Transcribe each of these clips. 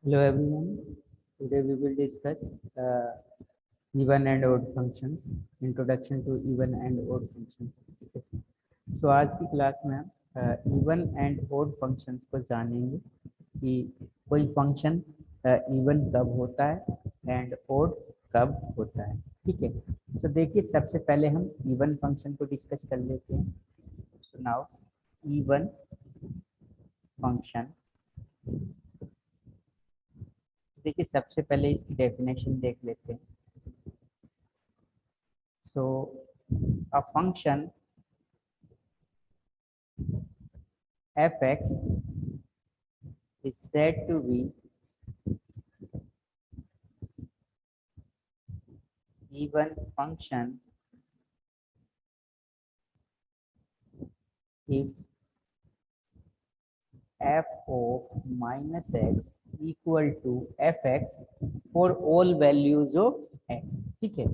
Hello everyone. Today we will discuss even and odd functions. Introduction to even and odd functions. So आज की class में हम even and odd functions को जानेंगे कि कोई फंक्शन इवन कब होता है एंड ओड कब होता है। ठीक है। तो देखिए सबसे पहले हम इवन फंक्शन को डिस्कस कर लेते हैं। सो नाउ इवन फंक्शन, देखिए सबसे पहले इसकी डेफिनेशन देख लेते हैं। So a function fx is said to be even function if f of minus x equal to fx for all values of x। ठीक है।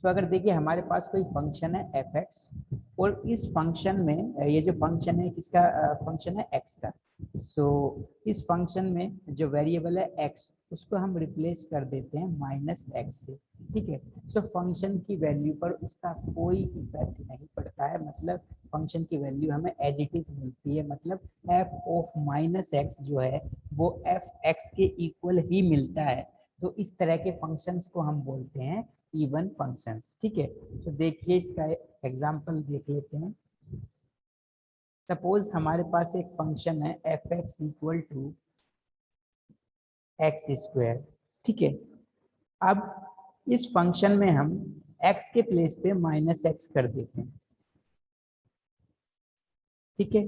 तो अगर देखिए हमारे पास कोई फंक्शन है fx और इस फंक्शन में ये जो फंक्शन है किसका फंक्शन है x का। सो इस फंक्शन में जो वेरिएबल है x उसको हम रिप्लेस कर देते हैं माइनस एक्स से। ठीक है। सो फंक्शन की वैल्यू पर उसका कोई इफेक्ट नहीं पड़ता है, मतलब फंक्शन की वैल्यू हमें एज इट इज मिलती है। मतलब f ऑफ माइनस एक्स जो है वो f x के इक्वल ही मिलता है। तो इस तरह के फंक्शंस को हम बोलते हैं इवन फंक्शंस। ठीक है। तो देखिए इसका एग्जांपल देख लेते हैं। सपोज हमारे पास एक फंक्शन है F X equal to X square. ठीक है। अब इस फंक्शन में हम x के प्लेस पे माइनस एक्स कर देते हैं। ठीक है।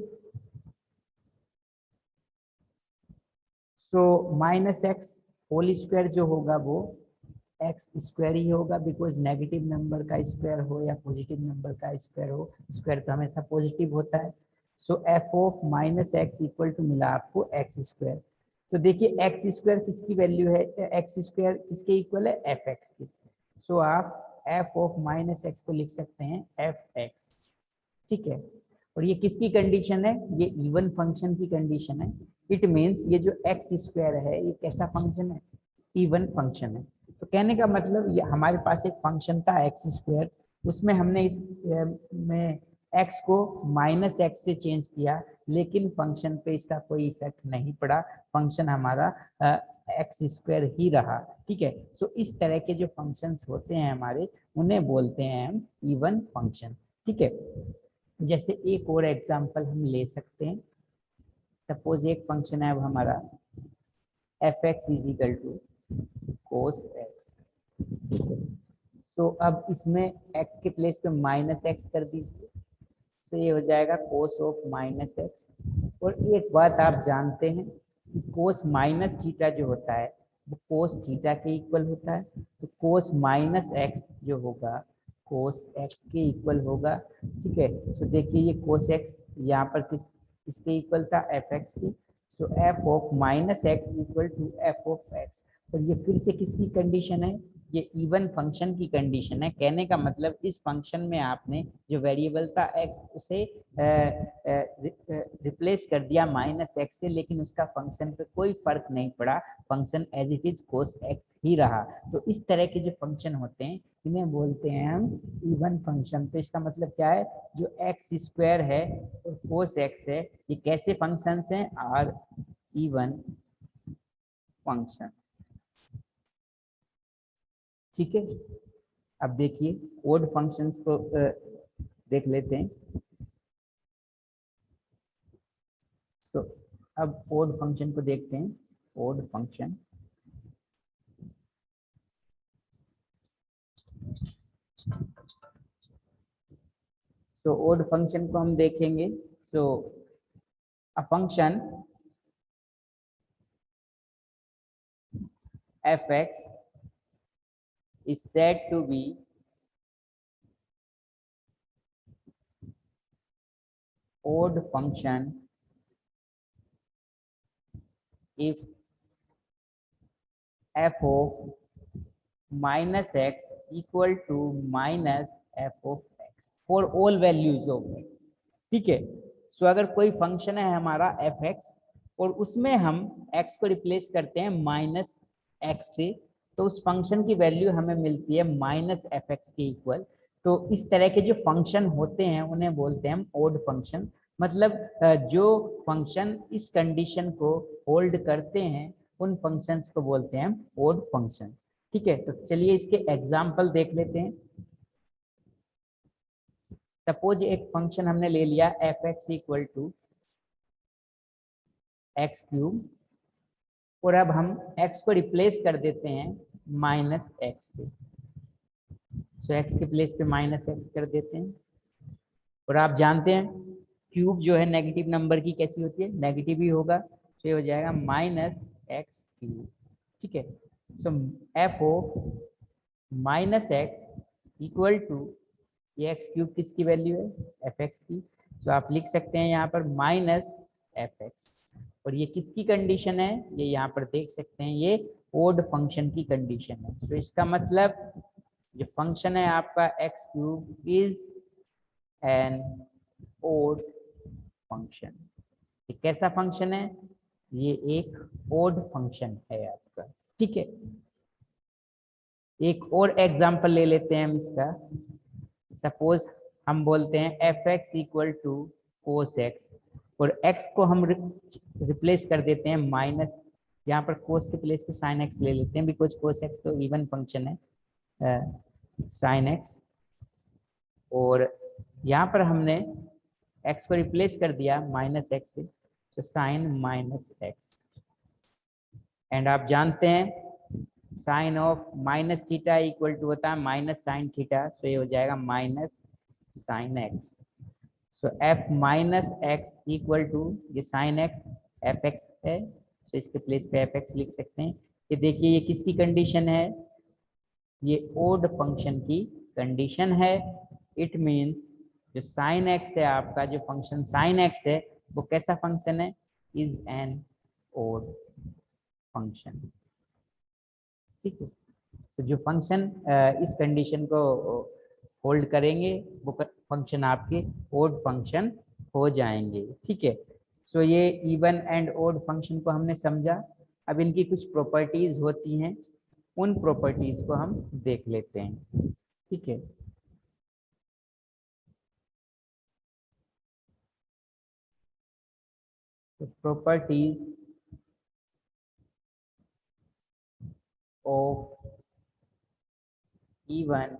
So minus x whole square जो होगा वो एक्स स्क्वायर ही होगा, बिकॉज नेगेटिव नंबर का स्क्वायर हो या पॉजिटिव नंबर का स्क्वायर हो, स्क्वायर तो हमेशा पॉजिटिव होता है। So f of minus x equal to मिला आपको एक्स स्क्वायर। तो देखिए एक्स स्क्वायर किसकी वैल्यू है, एक्स स्क्वायर किसके इक्वल है एफ एक्स की। सो आप एफ ऑफ माइनस एक्स को लिख सकते हैं एफ एक्स। ठीक है। और ये किसकी कंडीशन है, ये इवन फंक्शन की कंडीशन है। इट मीन्स ये जो एक्स स्क्वायर है ये कैसा फंक्शन है, इवन फंक्शन है। तो कहने का मतलब ये हमारे पास एक फंक्शन था एक्स स्क्वायर, उसमें हमने इस में एक्स को माइनस एक्स से चेंज किया, लेकिन फंक्शन पे इसका कोई इफेक्ट नहीं पड़ा, फंक्शन हमारा एक्स स्क्वायर ही रहा। ठीक है। सो इस तरह के जो फंक्शंस होते हैं हमारे उन्हें बोलते हैं हम इवन फंक्शन। ठीक है। जैसे एक और एग्जांपल हम ले सकते हैं। सपोज एक फंक्शन है अब हमारा F X is equal to cos X. तो अब इसमें एक्स के प्लेस पे माइनस एक्स कर दीजिए, तो ये हो जाएगा कोस ऑफ माइनस एक्स। और एक बात आप जानते हैं कि कोस माइनस थीटा जो होता है वो कोस थीटा के इक्वल होता है। तो कोस माइनस एक्स जो होगा कोस एक्स के इक्वल होगा। ठीक है। तो देखिए ये कोस एक्स यहाँ पर किसके इक्वल था, एफ एक्स की। So f of minus x equal to f of x. और ये फिर से किसकी कंडीशन है, ये इवन फंक्शन की कंडीशन है। कहने का मतलब इस फंक्शन में आपने जो वेरिएबल था एक्स उसे रिप्लेस कर दिया माइनस एक्स से, लेकिन उसका फंक्शन पे कोई फर्क नहीं पड़ा, function as it is cos x ही रहा। तो इस तरह के जो फंक्शन होते हैं इन्हें बोलते हैं हम इवन फंक्शन। तो इसका मतलब क्या है, जो एक्स स्क्वायर है और कोस एक्स है ये कैसे फंक्शंस हैं, आर इवन फंक्शन। ठीक है। अब देखिए ओड फंक्शंस को देख लेते हैं। सो अब ओड फंक्शन को देखते हैं। Odd function, so odd function को हम देखेंगे। So a function f x is said to be odd function if f of minus x equal to minus f of x for all values of x। ठीक है। सो अगर कोई function है हमारा F x और उसमें हम x को रिप्लेस करते हैं माइनस एक्स से, तो उस फंक्शन की वैल्यू हमें मिलती है माइनस एफ एक्स के इक्वल। तो इस तरह के जो फंक्शन होते हैं उन्हें बोलते हैं हम ओड फंक्शन। मतलब जो फंक्शन इस कंडीशन को होल्ड करते हैं उन फंक्शंस को बोलते हैं हम ओड फंक्शन। ठीक है, तो चलिए इसके एग्जाम्पल देख लेते हैं। सपोज एक फंक्शन हमने ले लिया F X equal to X cube, और अब हम x को रिप्लेस कर देते हैं माइनस एक्स से। सो x के प्लेस पे माइनस एक्स कर देते हैं। और आप जानते हैं क्यूब जो है नेगेटिव नंबर की कैसी होती है, नेगेटिव ही होगा, तो ये हो जाएगा माइनस एक्स क्यूब। ठीक है, so f of minus x equal to, ये एक्स क्यूब किसकी वैल्यू है, एफ एक्स की। तो आप लिख सकते हैं यहाँ पर माइनस एफ एक्स। और ये किसकी कंडीशन है, ये यहाँ पर देख सकते हैं, ये ओड फंक्शन की कंडीशन है। तो इसका मतलब जो फंक्शन है आपका X cube is an odd function. ये कैसा फंक्शन है, ये एक ओड फंक्शन है आपका। ठीक है, एक और एग्जांपल ले लेते हैं हम इसका। सपोज हम बोलते हैं F X equal to cos X, और एक्स को हम रिप्लेस कर देते हैं माइनस, यहाँ पर कोस के प्लेस पे साइन एक्स ले लेते हैं, बिकॉज कोस एक्स तो इवन फंक्शन है, साइन एक्स। और यहाँ पर हमने एक्स को रिप्लेस कर दिया माइनस एक्स से, तो साइन माइनस एक्स। एंड आप जानते हैं sine of minus theta equal to होता है माइनस साइन थीटा, सो ये हो जाएगा minus sine x. So f minus x equal to, ये साइन एक्स एफ एक्स है, तो इसके प्लेस पे एफ एक्स लिख सकते हैं। ये देखिए ये किसकी कंडीशन है, ये ओड फंक्शन की कंडीशन है। इट मीन्स जो साइन एक्स है आपका, जो फंक्शन साइन एक्स है वो कैसा फंक्शन है, इज एन ओड फंक्शन। ठीक है, तो जो फंक्शन इस कंडीशन को होल्ड करेंगे वो फंक्शन आपके ओड फंक्शन हो जाएंगे। ठीक है, सो ये इवन एंड ओड फंक्शन को हमने समझा। अब इनकी कुछ प्रॉपर्टीज होती हैं, उन प्रॉपर्टीज को हम देख लेते हैं। ठीक है, तो properties of even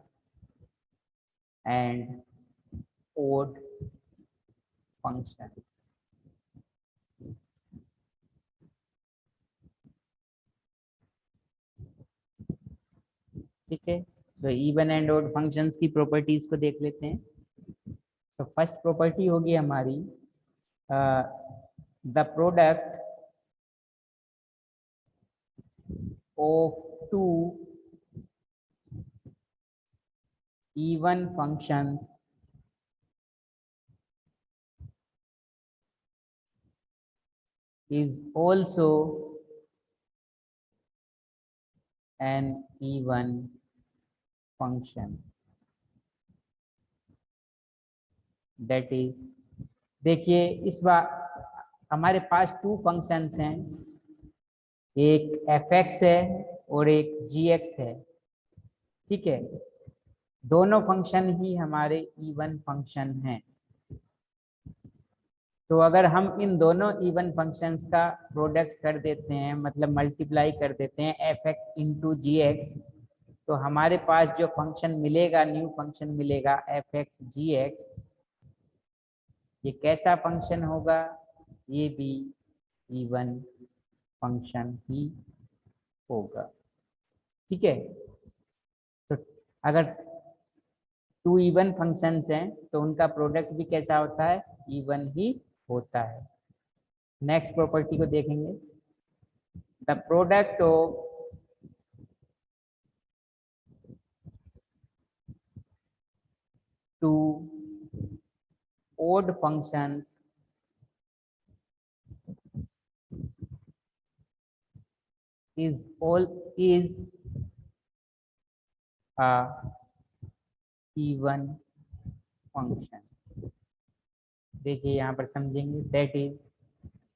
and odd functions. ठीक है, so even and odd functions की प्रॉपर्टीज को देख लेते हैं। तो फर्स्ट प्रॉपर्टी होगी हमारी the product of two even functions is also an even function. That is, देखिए इस बार हमारे पास टू फंक्शंस हैं, एक एफ एक्स है और एक जी एक्स है। ठीक है, दोनों फंक्शन ही हमारे इवन फंक्शन हैं। तो अगर हम इन दोनों इवन फंक्शंस का प्रोडक्ट कर देते हैं, मतलब मल्टीप्लाई कर देते हैं एफ एक्स इंटू जी एक्स, तो हमारे पास जो फंक्शन मिलेगा, न्यू फंक्शन मिलेगा एफ एक्स जी एक्स, ये कैसा फंक्शन होगा, ये भी इवन फंक्शन ही होगा। ठीक है, तो अगर टू इवन फंक्शंस हैं तो उनका प्रोडक्ट भी कैसा होता है, इवन ही होता है। नेक्स्ट प्रॉपर्टी को देखेंगे, the product of two odd functions is a even function। देखिए यहाँ पर समझेंगे, दैट इज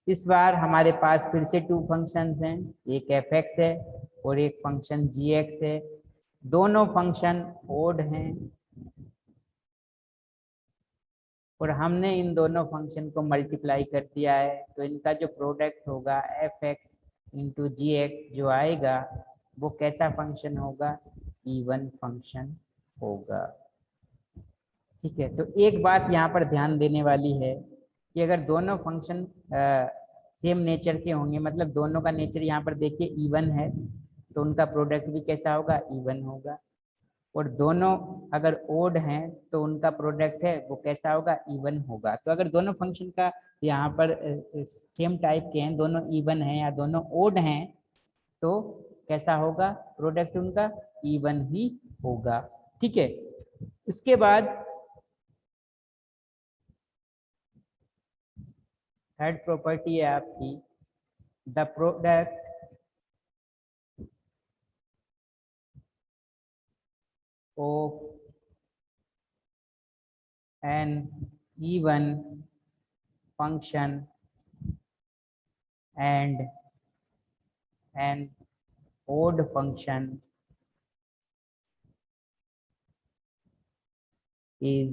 इस बार हमारे पास फिर से 2 फंक्शंस हैं, एक fx है और एक फंक्शन gx है। दोनों फंक्शन ओड हैं और हमने इन दोनों फंक्शन को मल्टीप्लाई कर दिया है, तो इनका जो प्रोडक्ट होगा fx इंटू gx जो आएगा वो कैसा फंक्शन होगा, इवन फंक्शन होगा। ठीक है, तो एक बात यहाँ पर ध्यान देने वाली है कि अगर दोनों फंक्शन सेम नेचर के होंगे, मतलब दोनों का नेचर यहाँ पर देखिए इवन है, तो उनका प्रोडक्ट भी कैसा होगा, इवन होगा। और दोनों अगर ओड हैं तो उनका प्रोडक्ट है वो कैसा होगा, इवन होगा। तो अगर दोनों फंक्शन का यहाँ पर सेम टाइप के हैं, दोनों इवन हैं या दोनों ओड हैं, तो कैसा होगा प्रोडक्ट उनका, इवन ही होगा। ठीक है, उसके बाद थर्ड प्रॉपर्टी है आपकी, the product of an even function and an odd function is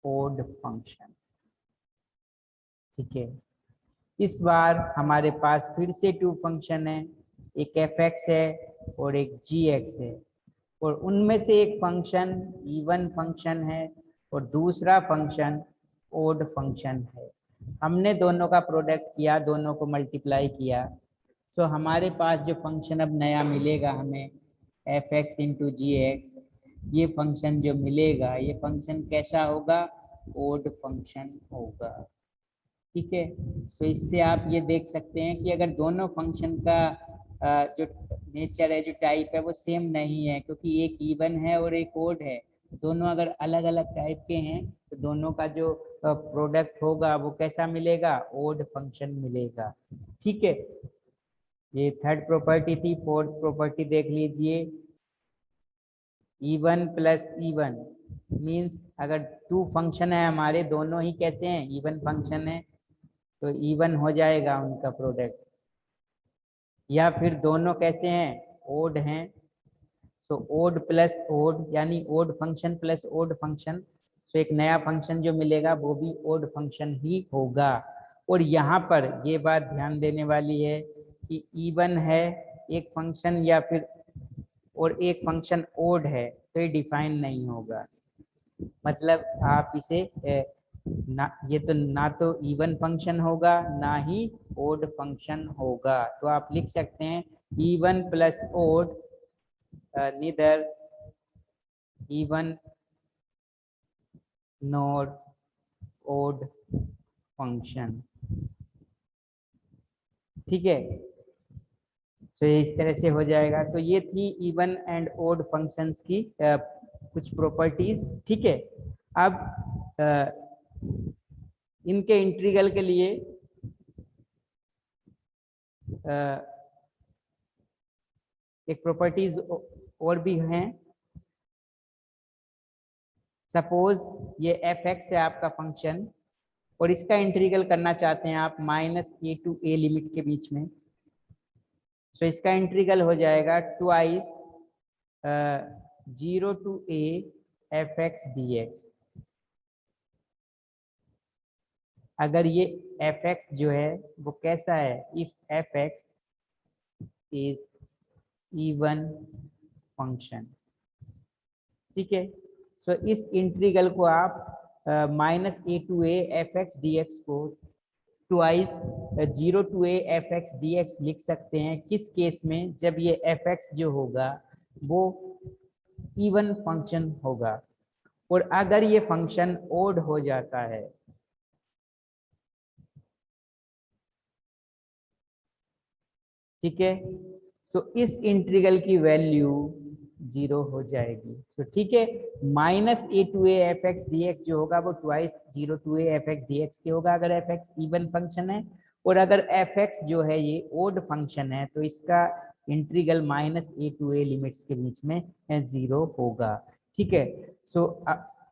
odd function। ठीक है, इस बार हमारे पास फिर से 2 फंक्शन है, एक fx है और एक gx है, और उनमें से एक फंक्शन इवन फंक्शन है और दूसरा फंक्शन ओड फंक्शन है। हमने दोनों का प्रोडक्ट किया, दोनों को मल्टीप्लाई किया, तो हमारे पास जो फंक्शन अब नया मिलेगा हमें fx इंटू जी एक्स, ये फंक्शन जो मिलेगा ये फंक्शन कैसा होगा, ओड फंक्शन होगा। ठीक है, तो इससे आप ये देख सकते हैं कि अगर दोनों फंक्शन का जो नेचर है, जो टाइप है वो सेम नहीं है, क्योंकि एक इवन है और एक ओड है, दोनों अगर अलग अलग टाइप के हैं तो दोनों का जो प्रोडक्ट होगा वो कैसा मिलेगा, ओड फंक्शन मिलेगा। ठीक है, ये थर्ड प्रॉपर्टी थी। फोर्थ प्रॉपर्टी देख लीजिए, इवन प्लस इवन मीन्स अगर 2 फंक्शन है हमारे, दोनों ही कैसे हैं, इवन फंक्शन है, तो इवन हो जाएगा उनका प्रोडक्ट। या फिर दोनों कैसे हैं, ओड हैं, तो ओड प्लस ओड यानी odd function plus odd function, तो एक नया फंक्शन जो मिलेगा वो भी ओड फंक्शन ही होगा। और यहाँ पर ये बात ध्यान देने वाली है कि इवन है एक फंक्शन या फिर और एक फंक्शन ओड है, तो ये डिफाइन नहीं होगा। मतलब आप इसे ये तो ना तो इवन फंक्शन होगा ना ही ओड फंक्शन होगा, तो आप लिख सकते हैं even plus odd, neither even nor odd function. ठीक है, तो इस तरह से हो जाएगा। तो ये थी इवन एंड ओड फंक्शंस की कुछ प्रॉपर्टीज। ठीक है, अब इनके इंटीग्रल के लिए एक प्रॉपर्टीज और भी हैं। सपोज ये fx है आपका फंक्शन और इसका इंटीग्रल करना चाहते हैं आप -a to a लिमिट के बीच में, तो इसका इंटीग्रल हो जाएगा twice 0 to a fx dx। अगर ये fx जो है वो कैसा है, if fx is even function. ठीक है, सो इस इंटीग्रल को आप -a to a fx dx को twice 0 to a fx dx लिख सकते हैं। किस केस में, जब ये fx जो होगा वो इवन फंक्शन होगा और अगर ये फंक्शन ओड हो जाता है, ठीक है, तो इस इंटीग्रल की वैल्यू 0 हो जाएगी। तो ठीक है, -a to a fx dx जो होगा वो twice 0 to a fx dx के होगा अगर fx इवन फंक्शन है, और अगर fx जो है ये ओड फंक्शन है तो इसका integral -a to a limits के बीच में 0 होगा। ठीक है, सो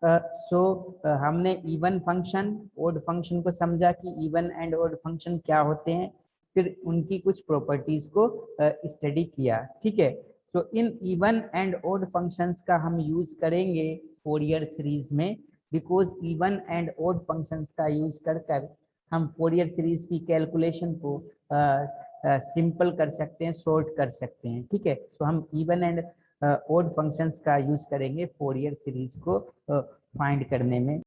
सो हमने इवन फंक्शन ओड फंक्शन को समझा कि इवन एंड ओड फंक्शन क्या होते हैं, फिर उनकी कुछ प्रॉपर्टीज को स्टडी किया। ठीक है, तो इन इवन एंड ओड फंक्शंस का हम यूज करेंगे फोरियर सीरीज में, because even and odd functions का यूज कर हम फोरियर सीरीज की कैलकुलेशन को सिंपल कर सकते हैं, शॉर्ट कर सकते हैं। ठीक है, तो हम इवन एंड ओड फंक्शंस का यूज करेंगे फोरियर सीरीज को फाइंड करने में।